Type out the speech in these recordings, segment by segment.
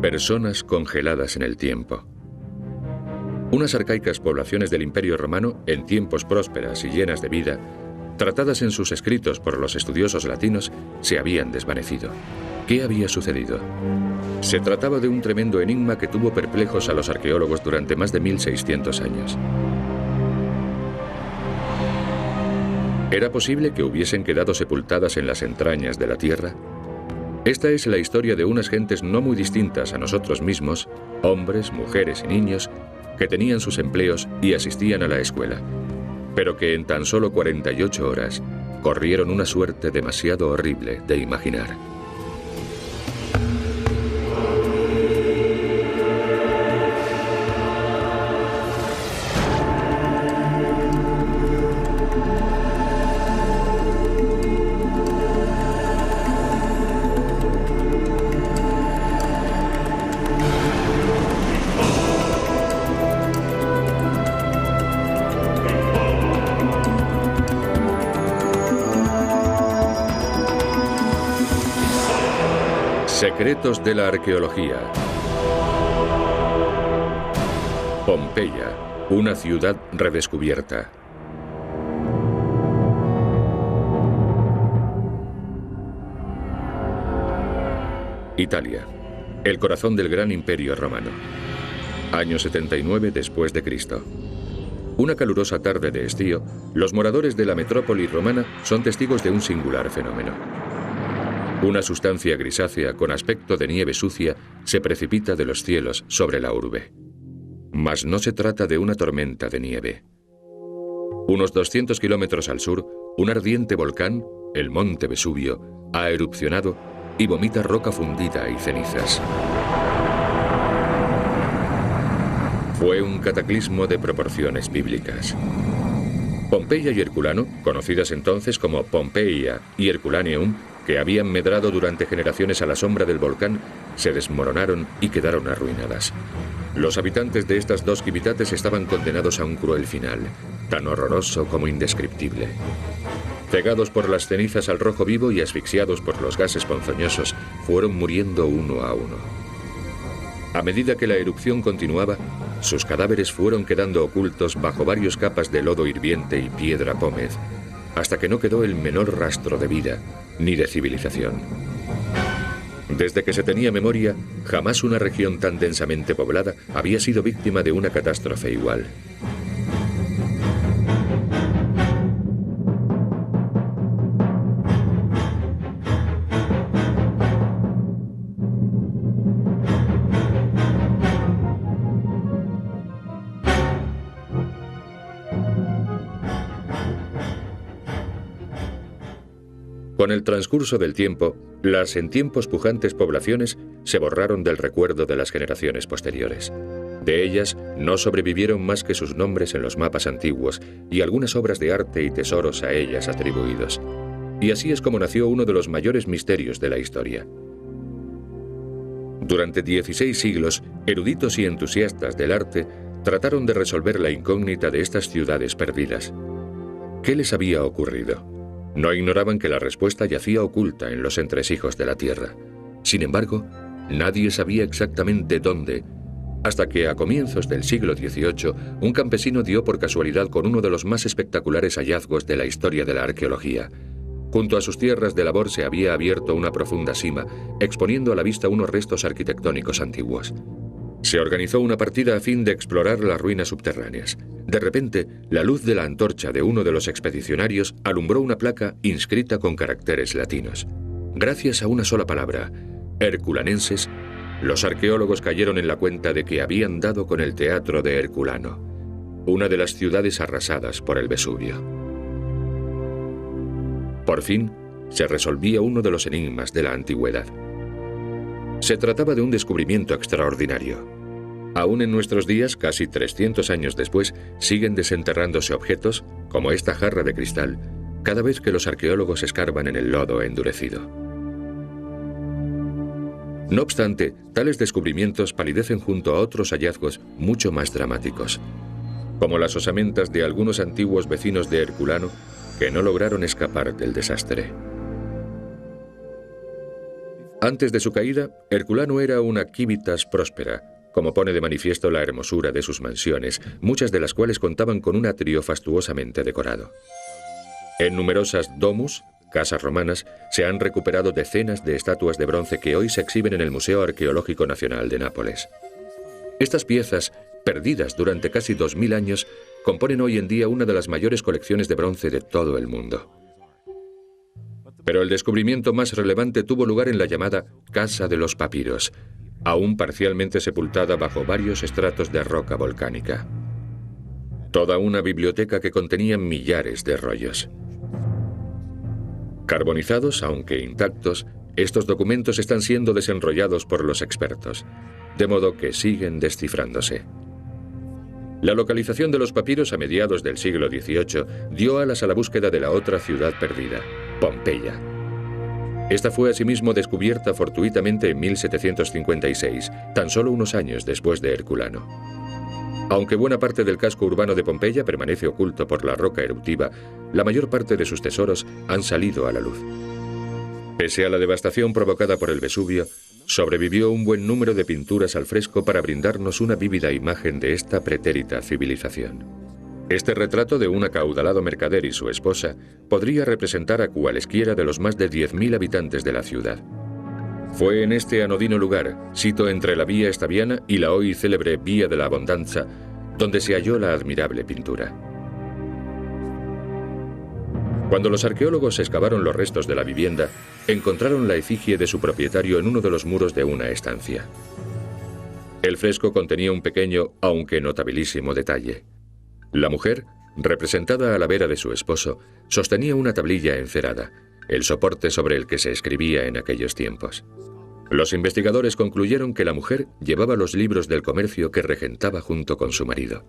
Personas congeladas en el tiempo. Unas arcaicas poblaciones del Imperio Romano, en tiempos prósperas y llenas de vida, tratadas en sus escritos por los estudiosos latinos, se habían desvanecido. ¿Qué había sucedido? Se trataba de un tremendo enigma que tuvo perplejos a los arqueólogos durante más de 1600 años. ¿Era posible que hubiesen quedado sepultadas en las entrañas de la tierra? Esta es la historia de unas gentes no muy distintas a nosotros mismos, hombres, mujeres y niños, que tenían sus empleos y asistían a la escuela, pero que en tan solo 48 horas corrieron una suerte demasiado horrible de imaginar. Secretos de la arqueología. Pompeya, una ciudad redescubierta. Italia, el corazón del gran imperio romano. Año 79 después de Cristo. Una calurosa tarde de estío, los moradores de la metrópoli romana son testigos de un singular fenómeno. Una sustancia grisácea con aspecto de nieve sucia se precipita de los cielos sobre la urbe. Mas no se trata de una tormenta de nieve. Unos 200 kilómetros al sur, un ardiente volcán, el monte Vesubio, ha erupcionado y vomita roca fundida y cenizas. Fue un cataclismo de proporciones bíblicas. Pompeya y Herculano, conocidas entonces como Pompeia y Herculaneum, que habían medrado durante generaciones a la sombra del volcán, se desmoronaron y quedaron arruinadas. Los habitantes de estas dos civitates estaban condenados a un cruel final, tan horroroso como indescriptible. Cegados por las cenizas al rojo vivo y asfixiados por los gases ponzoñosos, fueron muriendo uno a uno. A medida que la erupción continuaba, sus cadáveres fueron quedando ocultos bajo varias capas de lodo hirviente y piedra pómez, hasta que no quedó el menor rastro de vida, ni de civilización. Desde que se tenía memoria, jamás una región tan densamente poblada había sido víctima de una catástrofe igual. Con el transcurso del tiempo, las en tiempos pujantes poblaciones se borraron del recuerdo de las generaciones posteriores. De ellas no sobrevivieron más que sus nombres en los mapas antiguos y algunas obras de arte y tesoros a ellas atribuidos. Y así es como nació uno de los mayores misterios de la historia. Durante 16 siglos, eruditos y entusiastas del arte trataron de resolver la incógnita de estas ciudades perdidas. ¿Qué les había ocurrido? No ignoraban que la respuesta yacía oculta en los entresijos de la tierra. Sin embargo, nadie sabía exactamente dónde, hasta que a comienzos del siglo XVIII, un campesino dio por casualidad con uno de los más espectaculares hallazgos de la historia de la arqueología. Junto a sus tierras de labor se había abierto una profunda sima, exponiendo a la vista unos restos arquitectónicos antiguos. Se organizó una partida a fin de explorar las ruinas subterráneas. De repente, la luz de la antorcha de uno de los expedicionarios alumbró una placa inscrita con caracteres latinos. Gracias a una sola palabra, herculanenses, los arqueólogos cayeron en la cuenta de que habían dado con el teatro de Herculano, una de las ciudades arrasadas por el Vesubio. Por fin, se resolvía uno de los enigmas de la antigüedad. Se trataba de un descubrimiento extraordinario. Aún en nuestros días, casi 300 años después, siguen desenterrándose objetos, como esta jarra de cristal, cada vez que los arqueólogos escarban en el lodo endurecido. No obstante, tales descubrimientos palidecen junto a otros hallazgos mucho más dramáticos, como las osamentas de algunos antiguos vecinos de Herculano que no lograron escapar del desastre. Antes de su caída, Herculano era una civitas próspera, como pone de manifiesto la hermosura de sus mansiones, muchas de las cuales contaban con un atrio fastuosamente decorado. En numerosas domus, casas romanas, se han recuperado decenas de estatuas de bronce que hoy se exhiben en el Museo Arqueológico Nacional de Nápoles. Estas piezas, perdidas durante casi 2000 años, componen hoy en día una de las mayores colecciones de bronce de todo el mundo. Pero el descubrimiento más relevante tuvo lugar en la llamada Casa de los Papiros, aún parcialmente sepultada bajo varios estratos de roca volcánica. Toda una biblioteca que contenía millares de rollos. Carbonizados, aunque intactos, estos documentos están siendo desenrollados por los expertos, de modo que siguen descifrándose. La localización de los papiros a mediados del siglo XVIII dio alas a la búsqueda de la otra ciudad perdida, Pompeya. Esta fue asimismo descubierta fortuitamente en 1756, tan solo unos años después de Herculano. Aunque buena parte del casco urbano de Pompeya permanece oculto por la roca eruptiva, la mayor parte de sus tesoros han salido a la luz. Pese a la devastación provocada por el Vesubio, sobrevivió un buen número de pinturas al fresco para brindarnos una vívida imagen de esta pretérita civilización. Este retrato de un acaudalado mercader y su esposa podría representar a cualesquiera de los más de 10.000 habitantes de la ciudad. Fue en este anodino lugar, sito entre la Vía Estaviana y la hoy célebre Vía de la Abundanza, donde se halló la admirable pintura. Cuando los arqueólogos excavaron los restos de la vivienda, encontraron la efigie de su propietario en uno de los muros de una estancia. El fresco contenía un pequeño, aunque notabilísimo detalle. La mujer, representada a la vera de su esposo, sostenía una tablilla encerada, el soporte sobre el que se escribía en aquellos tiempos. Los investigadores concluyeron que la mujer llevaba los libros del comercio que regentaba junto con su marido.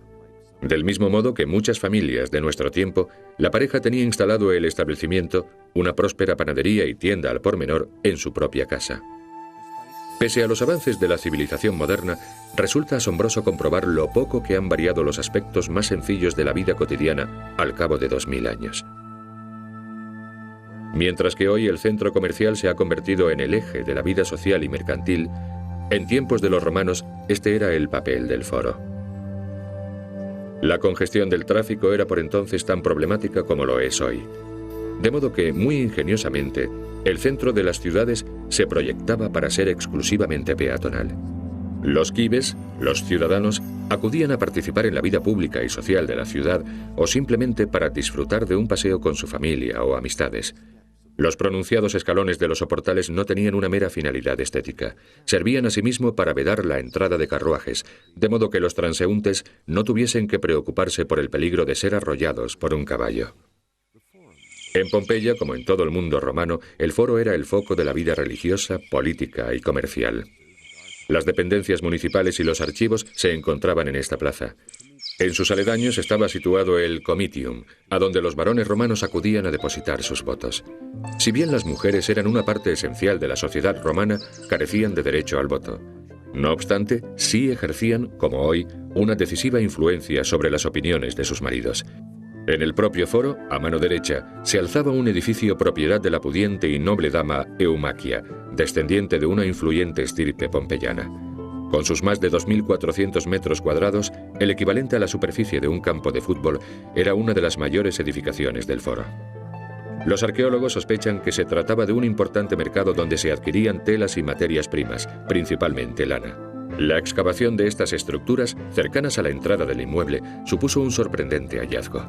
Del mismo modo que muchas familias de nuestro tiempo, la pareja tenía instalado el establecimiento, una próspera panadería y tienda al por menor, en su propia casa. Pese a los avances de la civilización moderna, resulta asombroso comprobar lo poco que han variado los aspectos más sencillos de la vida cotidiana al cabo de 2000 años. Mientras que hoy el centro comercial se ha convertido en el eje de la vida social y mercantil, en tiempos de los romanos este era el papel del foro. La congestión del tráfico era por entonces tan problemática como lo es hoy. De modo que, muy ingeniosamente, el centro de las ciudades se proyectaba para ser exclusivamente peatonal. Los quibes, los ciudadanos, acudían a participar en la vida pública y social de la ciudad o simplemente para disfrutar de un paseo con su familia o amistades. Los pronunciados escalones de los soportales no tenían una mera finalidad estética. Servían asimismo para vedar la entrada de carruajes, de modo que los transeúntes no tuviesen que preocuparse por el peligro de ser arrollados por un caballo. En Pompeya, como en todo el mundo romano, el foro era el foco de la vida religiosa, política y comercial. Las dependencias municipales y los archivos se encontraban en esta plaza. En sus aledaños estaba situado el comitium, a donde los varones romanos acudían a depositar sus votos. Si bien las mujeres eran una parte esencial de la sociedad romana, carecían de derecho al voto. No obstante, sí ejercían, como hoy, una decisiva influencia sobre las opiniones de sus maridos. En el propio foro, a mano derecha, se alzaba un edificio propiedad de la pudiente y noble dama Eumaquia, descendiente de una influyente estirpe pompeyana. Con sus más de 2.400 metros cuadrados, el equivalente a la superficie de un campo de fútbol, era una de las mayores edificaciones del foro. Los arqueólogos sospechan que se trataba de un importante mercado donde se adquirían telas y materias primas, principalmente lana. La excavación de estas estructuras, cercanas a la entrada del inmueble, supuso un sorprendente hallazgo.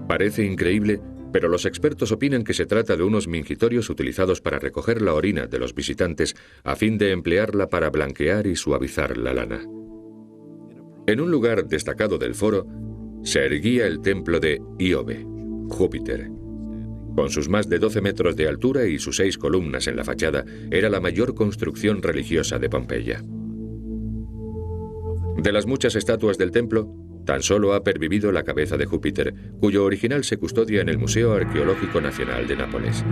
Parece increíble, pero los expertos opinan que se trata de unos mingitorios utilizados para recoger la orina de los visitantes a fin de emplearla para blanquear y suavizar la lana. En un lugar destacado del foro, se erguía el templo de Iobe, Júpiter. Con sus más de 12 metros de altura y sus 6 columnas en la fachada, era la mayor construcción religiosa de Pompeya. De las muchas estatuas del templo, tan solo ha pervivido la cabeza de Júpiter, cuyo original se custodia en el Museo Arqueológico Nacional de Nápoles.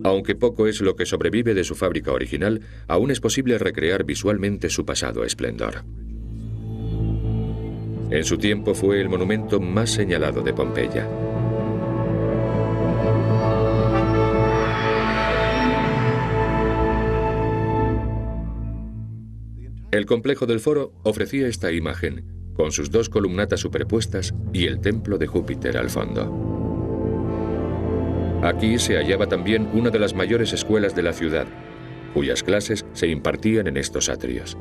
Aunque poco es lo que sobrevive de su fábrica original, aún es posible recrear visualmente su pasado esplendor. En su tiempo fue el monumento más señalado de Pompeya. El complejo del foro ofrecía esta imagen, con sus 2 columnatas superpuestas y el templo de Júpiter al fondo. Aquí se hallaba también una de las mayores escuelas de la ciudad, cuyas clases se impartían en estos atrios.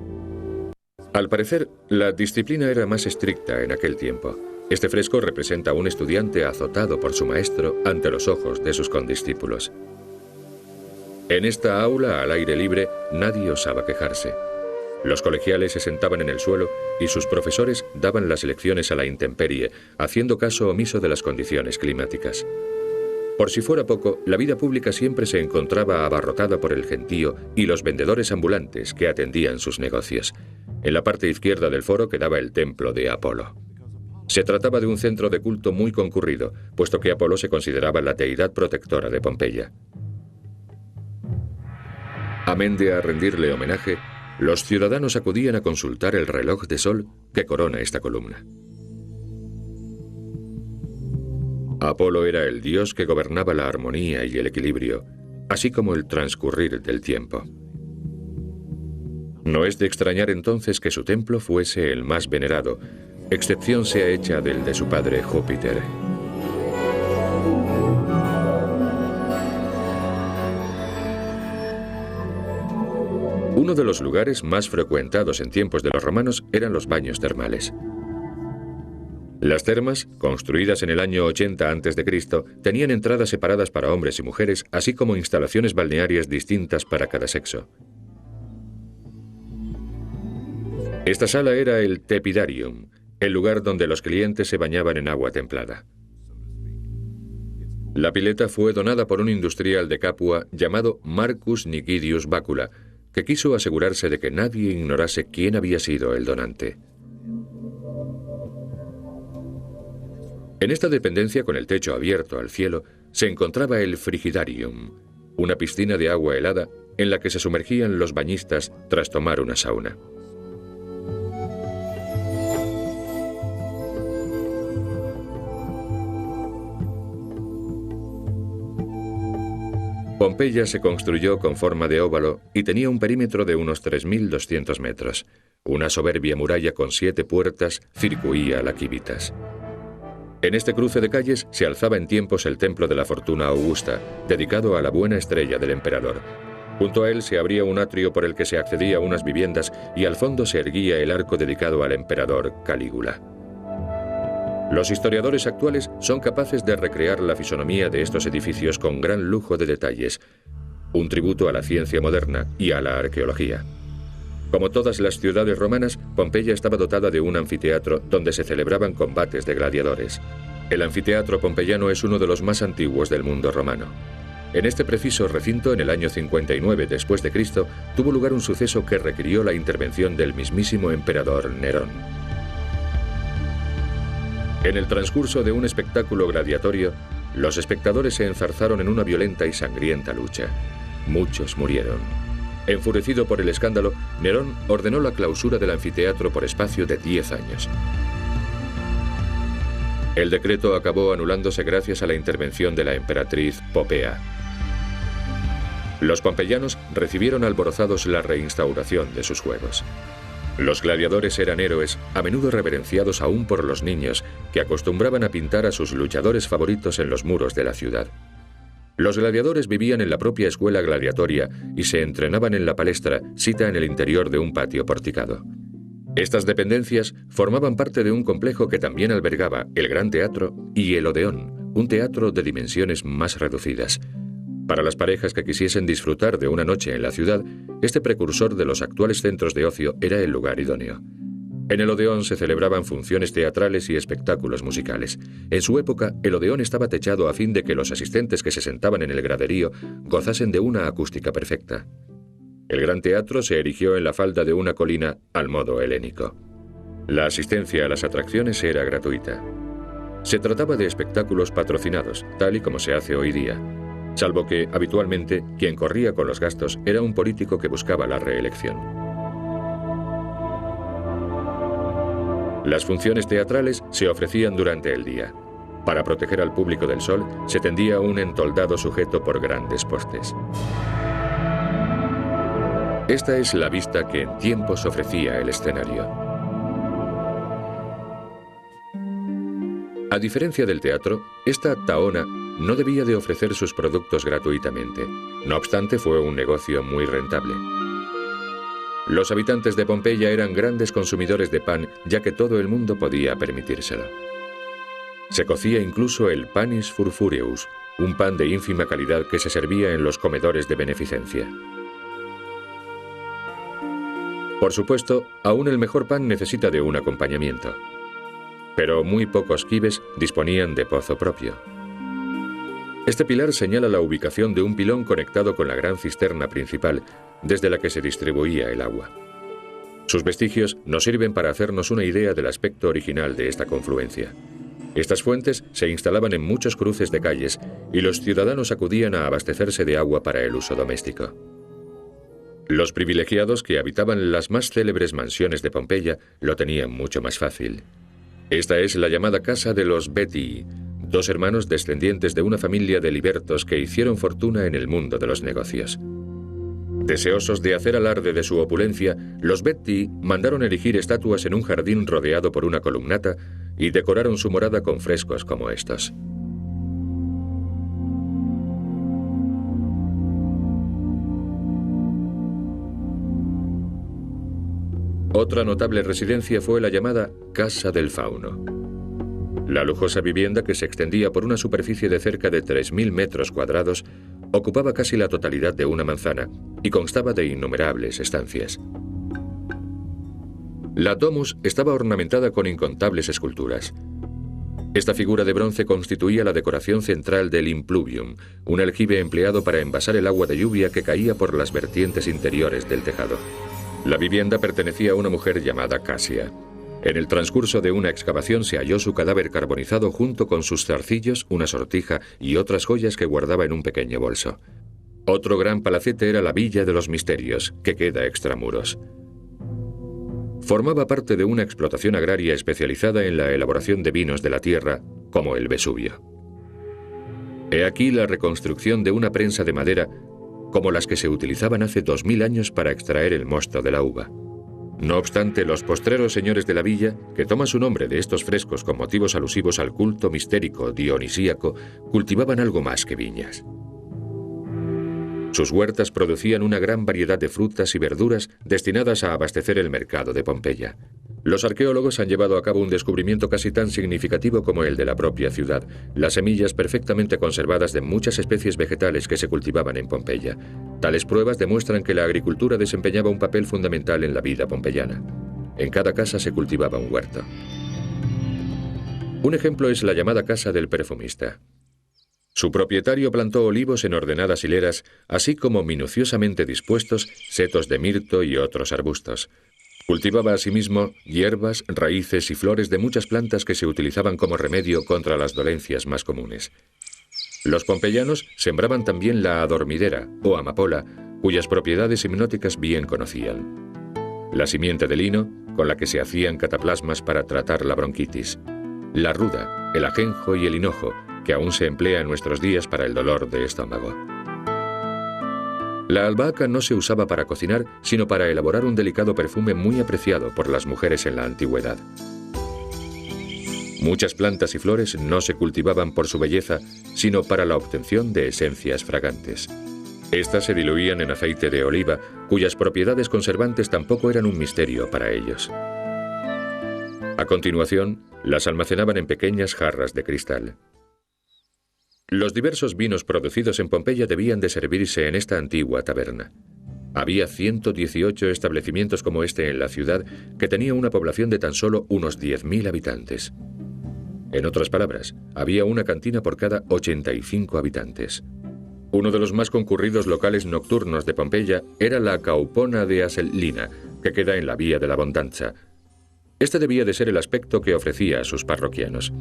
Al parecer, la disciplina era más estricta en aquel tiempo. Este fresco representa a un estudiante azotado por su maestro ante los ojos de sus condiscípulos. En esta aula, al aire libre, nadie osaba quejarse. Los colegiales se sentaban en el suelo y sus profesores daban las lecciones a la intemperie, haciendo caso omiso de las condiciones climáticas. Por si fuera poco, la vida pública siempre se encontraba abarrotada por el gentío y los vendedores ambulantes que atendían sus negocios. En la parte izquierda del foro quedaba el templo de Apolo. Se trataba de un centro de culto muy concurrido, puesto que Apolo se consideraba la deidad protectora de Pompeya. Amén de a rendirle homenaje, los ciudadanos acudían a consultar el reloj de sol que corona esta columna. Apolo era el dios que gobernaba la armonía y el equilibrio, así como el transcurrir del tiempo. No es de extrañar entonces que su templo fuese el más venerado, excepción sea hecha del de su padre Júpiter. Uno de los lugares más frecuentados en tiempos de los romanos eran los baños termales. Las termas, construidas en el año 80 a.C., tenían entradas separadas para hombres y mujeres, así como instalaciones balnearias distintas para cada sexo. Esta sala era el Tepidarium, el lugar donde los clientes se bañaban en agua templada. La pileta fue donada por un industrial de Capua llamado Marcus Nigidius Bacula, que quiso asegurarse de que nadie ignorase quién había sido el donante. En esta dependencia, con el techo abierto al cielo, se encontraba el Frigidarium, una piscina de agua helada en la que se sumergían los bañistas tras tomar una sauna. Pompeya se construyó con forma de óvalo y tenía un perímetro de unos 3.200 metros. Una soberbia muralla con 7 puertas circuía la Civitas. En este cruce de calles se alzaba en tiempos el Templo de la Fortuna Augusta, dedicado a la buena estrella del emperador. Junto a él se abría un atrio por el que se accedía a unas viviendas y al fondo se erguía el arco dedicado al emperador Calígula. Los historiadores actuales son capaces de recrear la fisonomía de estos edificios con gran lujo de detalles, un tributo a la ciencia moderna y a la arqueología. Como todas las ciudades romanas, Pompeya estaba dotada de un anfiteatro donde se celebraban combates de gladiadores. El anfiteatro pompeyano es uno de los más antiguos del mundo romano. En este preciso recinto, en el año 59 después de Cristo, tuvo lugar un suceso que requirió la intervención del mismísimo emperador Nerón. En el transcurso de un espectáculo gladiatorio, los espectadores se enzarzaron en una violenta y sangrienta lucha. Muchos murieron. Enfurecido por el escándalo, Nerón ordenó la clausura del anfiteatro por espacio de 10 años. El decreto acabó anulándose gracias a la intervención de la emperatriz Popea. Los pompeyanos recibieron alborozados la reinstauración de sus juegos. Los gladiadores eran héroes, a menudo reverenciados aún por los niños, que acostumbraban a pintar a sus luchadores favoritos en los muros de la ciudad. Los gladiadores vivían en la propia escuela gladiatoria y se entrenaban en la palestra, sita en el interior de un patio porticado. Estas dependencias formaban parte de un complejo que también albergaba el Gran Teatro y el Odeón, un teatro de dimensiones más reducidas. Para las parejas que quisiesen disfrutar de una noche en la ciudad, este precursor de los actuales centros de ocio era el lugar idóneo. En el Odeón se celebraban funciones teatrales y espectáculos musicales. En su época, el Odeón estaba techado a fin de que los asistentes que se sentaban en el graderío gozasen de una acústica perfecta. El Gran Teatro se erigió en la falda de una colina al modo helénico. La asistencia a las atracciones era gratuita. Se trataba de espectáculos patrocinados, tal y como se hace hoy día, salvo que, habitualmente, quien corría con los gastos era un político que buscaba la reelección. Las funciones teatrales se ofrecían durante el día. Para proteger al público del sol, se tendía un entoldado sujeto por grandes postes. Esta es la vista que en tiempos ofrecía el escenario. A diferencia del teatro, esta tahona no debía de ofrecer sus productos gratuitamente. No obstante, fue un negocio muy rentable. Los habitantes de Pompeya eran grandes consumidores de pan, ya que todo el mundo podía permitírselo. Se cocía incluso el panis furfureus, un pan de ínfima calidad que se servía en los comedores de beneficencia. Por supuesto, aún el mejor pan necesita de un acompañamiento. Pero muy pocos quibes disponían de pozo propio. Este pilar señala la ubicación de un pilón conectado con la gran cisterna principal, desde la que se distribuía el agua. Sus vestigios nos sirven para hacernos una idea del aspecto original de esta confluencia. Estas fuentes se instalaban en muchos cruces de calles y los ciudadanos acudían a abastecerse de agua para el uso doméstico. Los privilegiados que habitaban las más célebres mansiones de Pompeya lo tenían mucho más fácil. Esta es la llamada casa de los Betii, dos hermanos descendientes de una familia de libertos que hicieron fortuna en el mundo de los negocios. Deseosos de hacer alarde de su opulencia, los Betii mandaron erigir estatuas en un jardín rodeado por una columnata y decoraron su morada con frescos como estos. Otra notable residencia fue la llamada Casa del Fauno. La lujosa vivienda, que se extendía por una superficie de cerca de 3.000 metros cuadrados, ocupaba casi la totalidad de una manzana y constaba de innumerables estancias. La domus estaba ornamentada con incontables esculturas. Esta figura de bronce constituía la decoración central del impluvium, un aljibe empleado para envasar el agua de lluvia que caía por las vertientes interiores del tejado. La vivienda pertenecía a una mujer llamada Casia. En el transcurso de una excavación se halló su cadáver carbonizado junto con sus zarcillos, una sortija y otras joyas que guardaba en un pequeño bolso. Otro gran palacete era la Villa de los Misterios, que queda extramuros. Formaba parte de una explotación agraria especializada en la elaboración de vinos de la tierra, como el Vesubio. He aquí la reconstrucción de una prensa de madera, como las que se utilizaban hace 2000 años para extraer el mosto de la uva. No obstante, los postreros señores de la villa, que toman su nombre de estos frescos con motivos alusivos al culto mistérico dionisíaco, cultivaban algo más que viñas. Sus huertas producían una gran variedad de frutas y verduras destinadas a abastecer el mercado de Pompeya. Los arqueólogos han llevado a cabo un descubrimiento casi tan significativo como el de la propia ciudad: las semillas perfectamente conservadas de muchas especies vegetales que se cultivaban en Pompeya. Tales pruebas demuestran que la agricultura desempeñaba un papel fundamental en la vida pompeyana. En cada casa se cultivaba un huerto. Un ejemplo es la llamada casa del perfumista. Su propietario plantó olivos en ordenadas hileras, así como minuciosamente dispuestos setos de mirto y otros arbustos. Cultivaba asimismo hierbas, raíces y flores de muchas plantas que se utilizaban como remedio contra las dolencias más comunes. Los pompeyanos sembraban también la adormidera, o amapola, cuyas propiedades hipnóticas bien conocían. La simiente de lino, con la que se hacían cataplasmas para tratar la bronquitis. La ruda, el ajenjo y el hinojo, que aún se emplea en nuestros días para el dolor de estómago. La albahaca no se usaba para cocinar, sino para elaborar un delicado perfume muy apreciado por las mujeres en la antigüedad. Muchas plantas y flores no se cultivaban por su belleza, sino para la obtención de esencias fragantes. Estas se diluían en aceite de oliva, cuyas propiedades conservantes tampoco eran un misterio para ellos. A continuación, las almacenaban en pequeñas jarras de cristal. Los diversos vinos producidos en Pompeya debían de servirse en esta antigua taberna. Había 118 establecimientos como este en la ciudad, que tenía una población de tan solo unos 10.000 habitantes. En otras palabras, había una cantina por cada 85 habitantes. Uno de los más concurridos locales nocturnos de Pompeya era la Caupona de Asellina, que queda en la Vía de la Bondanza. Este debía de ser el aspecto que ofrecía a sus parroquianos.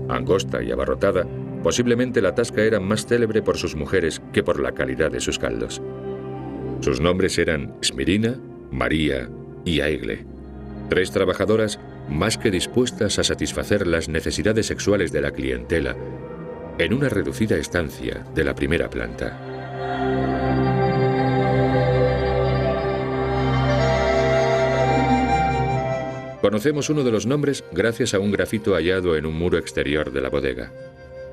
Angosta y abarrotada, posiblemente la tasca era más célebre por sus mujeres que por la calidad de sus caldos. Sus nombres eran Smirina, María y Aigle, 3 trabajadoras más que dispuestas a satisfacer las necesidades sexuales de la clientela en una reducida estancia de la primera planta. Conocemos uno de los nombres gracias a un grafito hallado en un muro exterior de la bodega.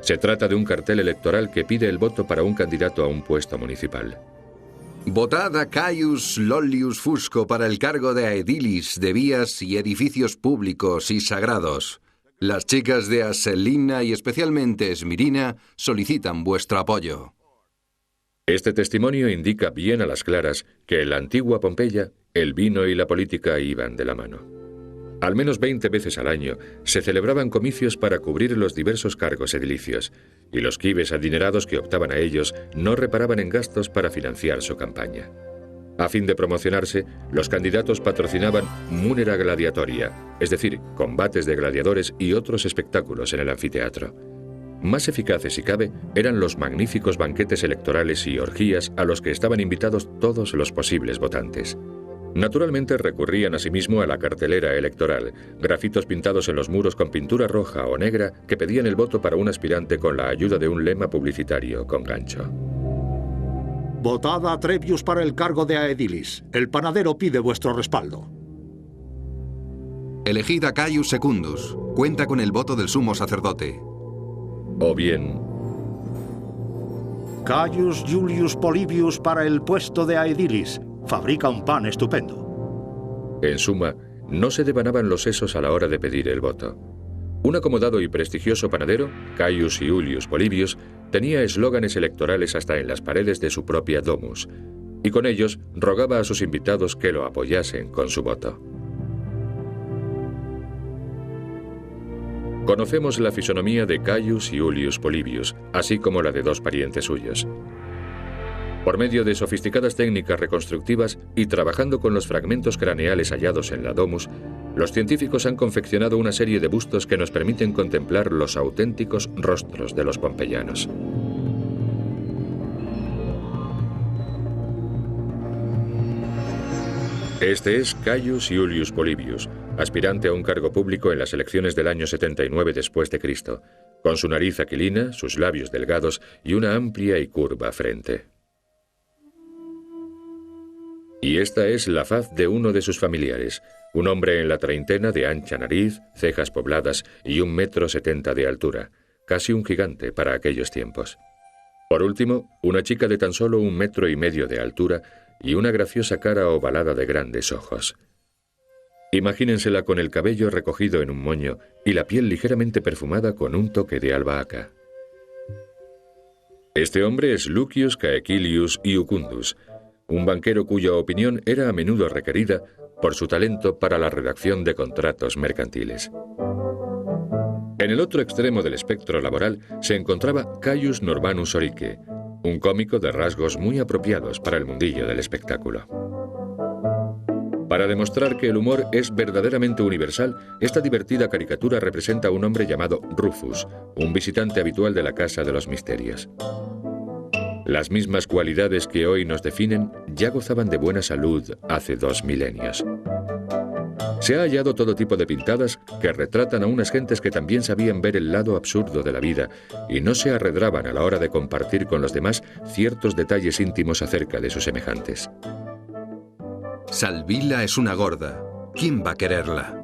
Se trata de un cartel electoral que pide el voto para un candidato a un puesto municipal. Votad a Caius Lollius Fusco para el cargo de aedilis de vías y edificios públicos y sagrados. Las chicas de Aselina y especialmente Esmirina solicitan vuestro apoyo. Este testimonio indica bien a las claras que en la antigua Pompeya el vino y la política iban de la mano. Al menos 20 veces al año se celebraban comicios para cubrir los diversos cargos edilicios, y los quibes adinerados que optaban a ellos no reparaban en gastos para financiar su campaña. A fin de promocionarse, los candidatos patrocinaban munera gladiatoria, es decir, combates de gladiadores y otros espectáculos en el anfiteatro. Más eficaces, si cabe, eran los magníficos banquetes electorales y orgías a los que estaban invitados todos los posibles votantes. Naturalmente recurrían asimismo a la cartelera electoral, grafitos pintados en los muros con pintura roja o negra que pedían el voto para un aspirante con la ayuda de un lema publicitario con gancho. Votad a Trebius para el cargo de aedilis. El panadero pide vuestro respaldo. Elegid a Caius Secundus. Cuenta con el voto del sumo sacerdote. O bien, Caius Julius Polybius para el puesto de aedilis. Fabrica un pan estupendo. En suma, no se devanaban los sesos a la hora de pedir el voto. Un acomodado y prestigioso panadero, Caius Iulius Polybius, tenía eslóganes electorales hasta en las paredes de su propia domus, y con ellos rogaba a sus invitados que lo apoyasen con su voto. Conocemos la fisonomía de Caius Iulius Polybius, así como la de dos parientes suyos. Por medio de sofisticadas técnicas reconstructivas y trabajando con los fragmentos craneales hallados en la domus, los científicos han confeccionado una serie de bustos que nos permiten contemplar los auténticos rostros de los pompeyanos. Este es Caius Iulius Polybius, aspirante a un cargo público en las elecciones del año 79 después de Cristo, con su nariz aquilina, sus labios delgados y una amplia y curva frente. Y esta es la faz de uno de sus familiares, un hombre en la treintena de ancha nariz, cejas pobladas y 1,70 m de altura, casi un gigante para aquellos tiempos. Por último, una chica de tan solo 1,5 m de altura y una graciosa cara ovalada de grandes ojos. Imagínensela con el cabello recogido en un moño y la piel ligeramente perfumada con un toque de albahaca. Este hombre es Lucius Caecilius Iucundus, un banquero cuya opinión era a menudo requerida por su talento para la redacción de contratos mercantiles. En el otro extremo del espectro laboral se encontraba Caius Norbanus Orique, un cómico de rasgos muy apropiados para el mundillo del espectáculo. Para demostrar que el humor es verdaderamente universal, esta divertida caricatura representa a un hombre llamado Rufus, un visitante habitual de la Casa de los Misterios. Las mismas cualidades que hoy nos definen ya gozaban de buena salud hace 2 milenios. Se ha hallado todo tipo de pintadas que retratan a unas gentes que también sabían ver el lado absurdo de la vida y no se arredraban a la hora de compartir con los demás ciertos detalles íntimos acerca de sus semejantes. Salvila es una gorda. ¿Quién va a quererla?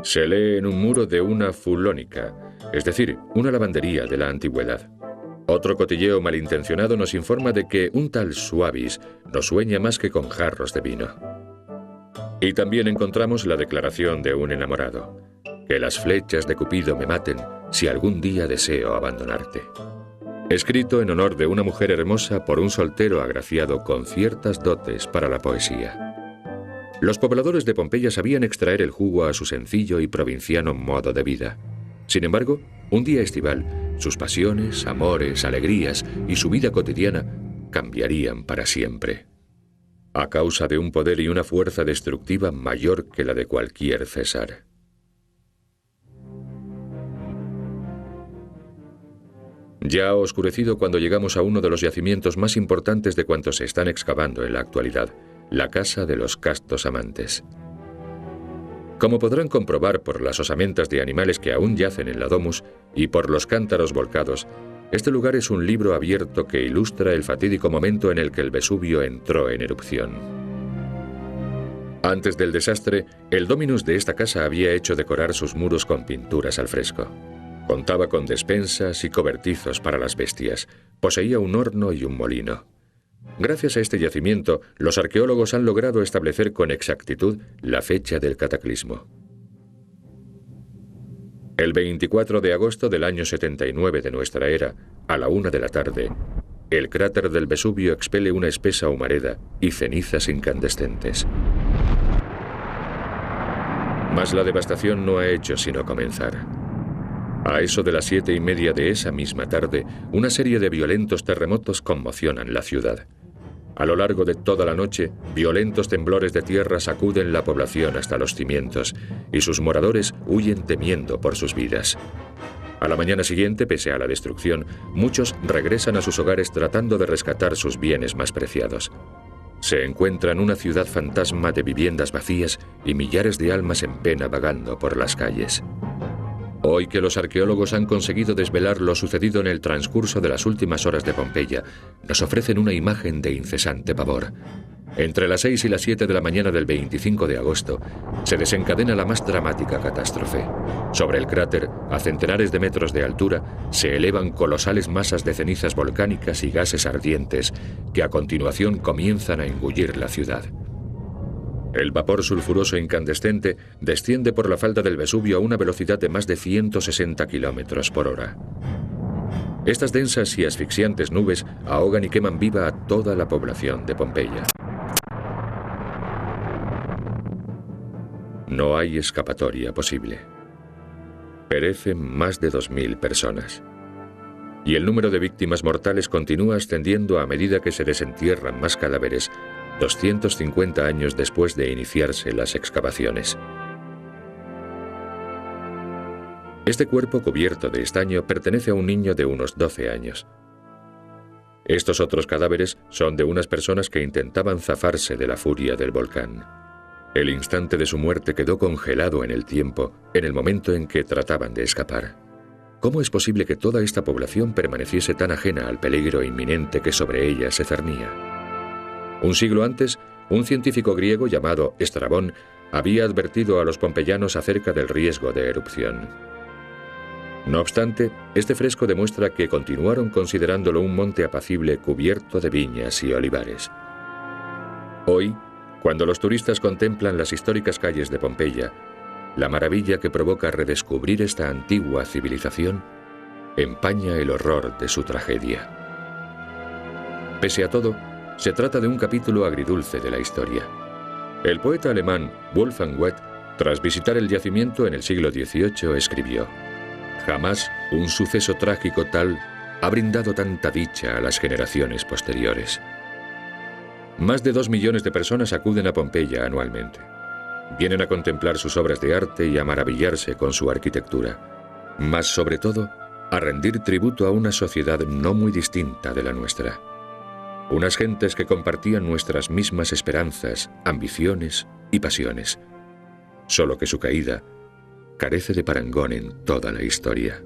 Se lee en un muro de una fulónica, es decir, una lavandería de la antigüedad. Otro cotilleo malintencionado nos informa de que un tal Suavis no sueña más que con jarros de vino. Y también encontramos la declaración de un enamorado: que las flechas de Cupido me maten si algún día deseo abandonarte. Escrito en honor de una mujer hermosa por un soltero agraciado con ciertas dotes para la poesía. Los pobladores de Pompeya sabían extraer el jugo a su sencillo y provinciano modo de vida. Sin embargo, un día estival, sus pasiones, amores, alegrías y su vida cotidiana cambiarían para siempre, a causa de un poder y una fuerza destructiva mayor que la de cualquier César. Ya ha oscurecido cuando llegamos a uno de los yacimientos más importantes de cuantos se están excavando en la actualidad, la Casa de los Castos Amantes. Como podrán comprobar por las osamentas de animales que aún yacen en la domus y por los cántaros volcados, este lugar es un libro abierto que ilustra el fatídico momento en el que el Vesubio entró en erupción. Antes del desastre, el dominus de esta casa había hecho decorar sus muros con pinturas al fresco. Contaba con despensas y cobertizos para las bestias. Poseía un horno y un molino. Gracias a este yacimiento, los arqueólogos han logrado establecer con exactitud la fecha del cataclismo. El 24 de agosto del año 79 de nuestra era, a la 1 de la tarde, el cráter del Vesubio expele una espesa humareda y cenizas incandescentes. Mas la devastación no ha hecho sino comenzar. A eso de las 7:30 de esa misma tarde, una serie de violentos terremotos conmocionan la ciudad. A lo largo de toda la noche, violentos temblores de tierra sacuden la población hasta los cimientos, y sus moradores huyen temiendo por sus vidas. A la mañana siguiente, pese a la destrucción, muchos regresan a sus hogares tratando de rescatar sus bienes más preciados. Se encuentran una ciudad fantasma de viviendas vacías y millares de almas en pena vagando por las calles. Hoy que los arqueólogos han conseguido desvelar lo sucedido en el transcurso de las últimas horas de Pompeya, nos ofrecen una imagen de incesante pavor. Entre las 6 y las 7 de la mañana del 25 de agosto, se desencadena la más dramática catástrofe. Sobre el cráter, a centenares de metros de altura, se elevan colosales masas de cenizas volcánicas y gases ardientes que a continuación comienzan a engullir la ciudad. El vapor sulfuroso incandescente desciende por la falda del Vesubio a una velocidad de más de 160 kilómetros por hora. Estas densas y asfixiantes nubes ahogan y queman viva a toda la población de Pompeya. No hay escapatoria posible. Perecen más de 2.000 personas. Y el número de víctimas mortales continúa ascendiendo a medida que se desentierran más cadáveres, 250 años después de iniciarse las excavaciones. Este cuerpo cubierto de estaño pertenece a un niño de unos 12 años. Estos otros cadáveres son de unas personas que intentaban zafarse de la furia del volcán. El instante de su muerte quedó congelado en el tiempo, en el momento en que trataban de escapar. ¿Cómo es posible que toda esta población permaneciese tan ajena al peligro inminente que sobre ella se cernía? Un siglo antes, un científico griego llamado Estrabón había advertido a los pompeyanos acerca del riesgo de erupción. No obstante, este fresco demuestra que continuaron considerándolo un monte apacible cubierto de viñas y olivares. Hoy, cuando los turistas contemplan las históricas calles de Pompeya, la maravilla que provoca redescubrir esta antigua civilización empaña el horror de su tragedia. Pese a todo, se trata de un capítulo agridulce de la historia. El poeta alemán Wolfgang Goethe, tras visitar el yacimiento en el siglo XVIII, escribió: «Jamás un suceso trágico tal ha brindado tanta dicha a las generaciones posteriores». Más de 2 millones de personas acuden a Pompeya anualmente. Vienen a contemplar sus obras de arte y a maravillarse con su arquitectura, mas sobre todo a rendir tributo a una sociedad no muy distinta de la nuestra. Unas gentes que compartían nuestras mismas esperanzas, ambiciones y pasiones, solo que su caída carece de parangón en toda la historia.